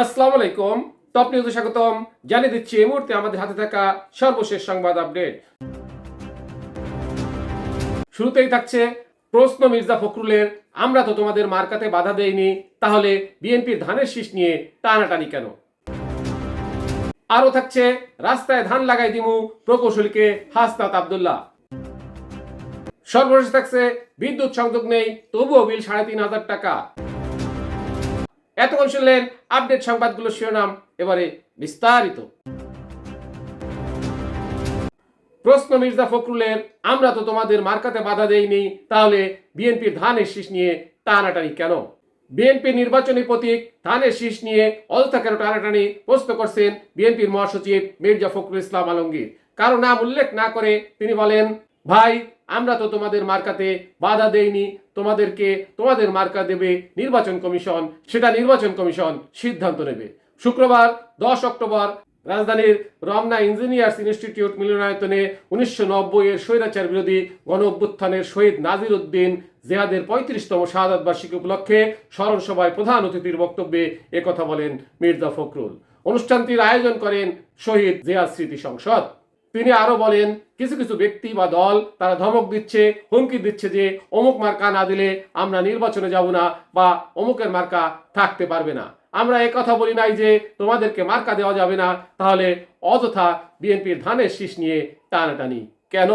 আসসালামু আলাইকুম। টপ নিউজে স্বাগতম। জানিয়ে দিচ্ছি এই মুহূর্তে আমাদের হাতে থাকা সর্বশেষ সংবাদ আপডেট। শুরুতেই থাকছে প্রশ্ন মির্জা ফখরুলের, আমরা তো তোমাদের মার্কাতে বাধা দেইনি, তাহলে বিএনপির ধানের শীষ নিয়ে টানাটানি কেন? আরো থাকছে রাস্তায় ধান লাগাই দিমু প্রকৌশলীকে হাসনাত আব্দুল্লাহ। সর্বশেষ থাকছে বিদ্যুৎ সংযোগ নেই তবুও বিল ৩,৫০০ টাকা। এতক্ষণ শুনলেন আপডেট সংবাদগুলো শিরোনাম, এবারে বিস্তারিত। প্রশ্ন মির্জা ফখরুলের, আমরা তো তোমাদের মার্কাতে বাধা দেইনি, তাহলে বিএনপির ধানের শীষ নিয়ে টানাটানি কেন? বিএনপির নির্বাচনী প্রতীক ধানের শীষ নিয়ে অযথা কেন টানাটানি প্রশ্ন করছেন বিএনপির মহাসচিব মির্জা ফখরুল ইসলাম আলমগীর। কারো নাম উল্লেখ না করে তিনি বলেন, ভাই, আমরা তো তোমাদের মার্কাতে বাধা দেইনি, তোমাদের মার্কা দেবে নির্বাচন কমিশন, সেটা নির্বাচন কমিশন সিদ্ধান্ত নেবে। শুক্রবার ১০ অক্টোবর রাজধানীর রমনা ইঞ্জিনিয়ার্স ইনস্টিটিউট মিলনায়তনে ১৯৯০ এর স্বৈরাচার বিরোধী গণ অভ্যুত্থানের শহীদ নাজির উদ্দিন জেহাদের ৩৫তম শাহাদাত বার্ষিকী উপলক্ষে স্মরণ সভায় প্রধান অতিথির বক্তব্যে একথা বলেন মির্জা ফখরুল। অনুষ্ঠানটির আয়োজন করেন শহীদ জিয়াদ স্মৃতি সংসদ। তিনি আরো বলেন, কিছু কিছু ব্যক্তি বা দল তারা ধমক দিচ্ছে, হুমকি দিচ্ছে যে অমুক মার্কা না দিলে আমরা নির্বাচনে যাব না বা অমুকের মার্কা থাকতে পারবে না। আমরা কথা বলি নাই যে তোমাদেরকে মার্কা দেওয়া যাবে না, তাহলে অযথা বিএনপির ধানের শীষ নিয়ে টানাটানি কেন?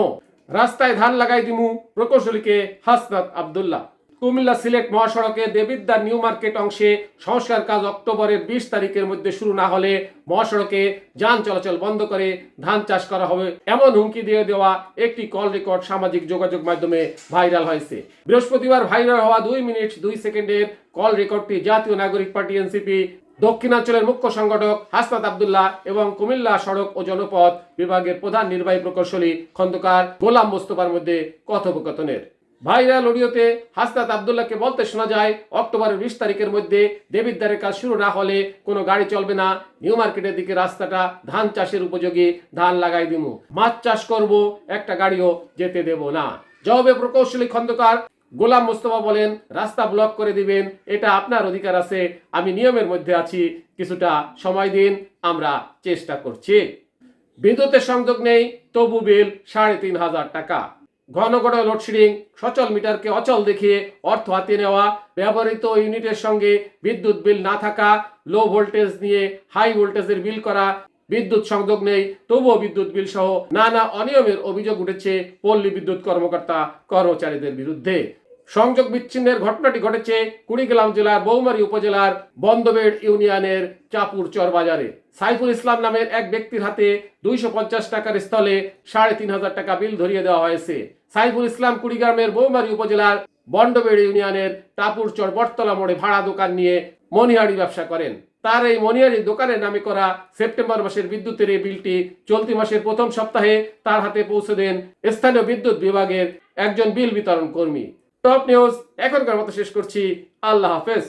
রাস্তায় ধান লাগাই দিমু প্রকৌশলীকে হাসনাত আব্দুল্লাহ। কুমিল্লা সিলেট মহাসড়কের দেবিদ্বার নিউ মার্কেট অংশে সংস্কার কাজ অক্টোবরের ২০ তারিখের মধ্যে শুরু না হলে মহাসড়কে যান চলাচল বন্ধ করে ধান চাষ করা হবে এমন হুমকি দিয়ে দেওয়া একটি কল রেকর্ড সামাজিক যোগাযোগ মাধ্যমে ভাইরাল হয়েছে। বৃহস্পতিবার ভাইরাল হওয়া ২ মিনিট ২ সেকেন্ডের কল রেকর্ডটি জাতীয় নাগরিক পার্টি এনসিপি দক্ষিণাঞ্চলের মুখ্য সংগঠক হাসনাত আব্দুল্লাহ এবং কুমিল্লা সড়ক ও জনপথ বিভাগের প্রধান নির্বাহী প্রকৌশলী খন্দকার গোলাম মোস্তফার মধ্যে কথোপকথনের। ভাইরাল অডিওতে হাসনাত আব্দুল্লাহকে বলতে শোনা যায়, অক্টোবরের ২০ তারিখের মধ্যে দেবিদ্বারের কাজ শুরু না হলে কোনো গাড়ি চলবে না, নিউ মার্কেটের দিকে রাস্তাটা ধান চাষের উপযোগী, ধান লাগাই দিমু, মাছ চাষ করব, একটা গাড়িও যেতে দেব না। জবাবে প্রকৌশলী খন্দকার গোলাম মোস্তফা বলেন, রাস্তা ব্লক করে দিবেন, এটা আপনার অধিকার আছে, আমি নিয়মের মধ্যে আছি, কিছুটা সময় দিন, আমরা চেষ্টা করছি। বিদ্যুতের সংযোগ নেই তবু বিল ৩,৫০০ টাকা। ঘন ঘন লোডশেডিং, সচল মিটারকে অচল দেখিয়ে অর্থ হাতে নেওয়া, ব্যবহৃত ইউনিটের সঙ্গে বিদ্যুৎ বিল না থাকা, লো ভোল্টেজ নিয়ে হাই ভোল্টেজের বিল করা, বিদ্যুৎ সংযোগ নেই তবুও বিদ্যুৎ বিল সহ নানা অনিয়মের অভিযোগ উঠেছে পল্লী বিদ্যুৎ কর্মকর্তা কর্মচারীদের বিরুদ্ধে। সংযোগ বিচ্ছিন্নের ঘটনাটি ঘটেছে কুড়িগ্রাম জেলার বৌমারী উপজেলার বন্দবেড় ইউনিয়নের চাপুর চর বাজারে। সাইফুল ইসলাম নামের এক ব্যক্তির হাতে ২৫০ টাকার স্থলে ৩,৫০০ টাকা বিল ধরিয়ে দেওয়া হয়েছে। সাইফুল ইসলাম কুড়িগ্রামের বৌমারী উপজেলার বন্দবেড় ইউনিয়নের টাপুর চর বটতলা মোড়ে ভাড়া দোকান নিয়ে মনিহারি ব্যবসা করেন। তার এই মনিহারি দোকানের নামে করা সেপ্টেম্বর মাসের বিদ্যুতের এই বিলটি চলতি মাসের প্রথম সপ্তাহে তার হাতে পৌঁছে দেন স্থানীয় বিদ্যুৎ বিভাগের একজন বিল বিতরণ কর্মী। টপ নিউজ এখনকার মতো শেষ করছি। আল্লাহ হাফেজ।